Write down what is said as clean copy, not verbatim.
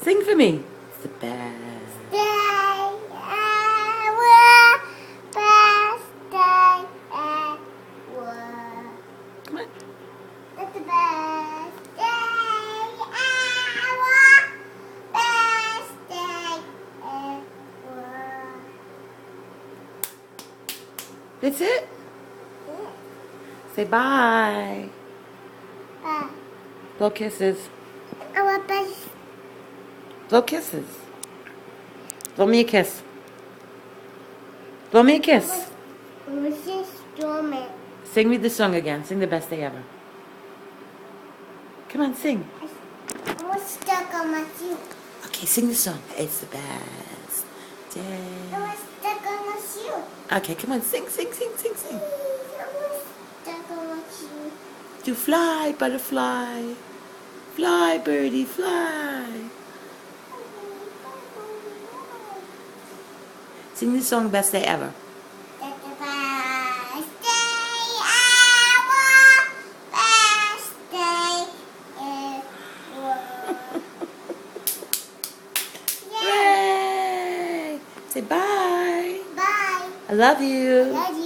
Sing for me. It's the best. Day ever, best day ever. Come on. It's the best day ever, best day ever. That's it. Say bye. Blow kisses. Our best. Blow kisses. Blow me a kiss. Blow me a kiss. This is stormy. Sing me the song again. Sing the best day ever. Come on, sing. I was stuck on my shoe. Okay, sing the song. It's the best day. I was stuck on my shoe. Okay, come on, sing, sing, sing, sing, sing. I was stuck on my shoe. You fly, butterfly. Fly, birdie, fly. Sing the song Best Day Ever. That's the best day ever. Best day ever. Yeah. Yay! Say bye. Bye. I love you. Love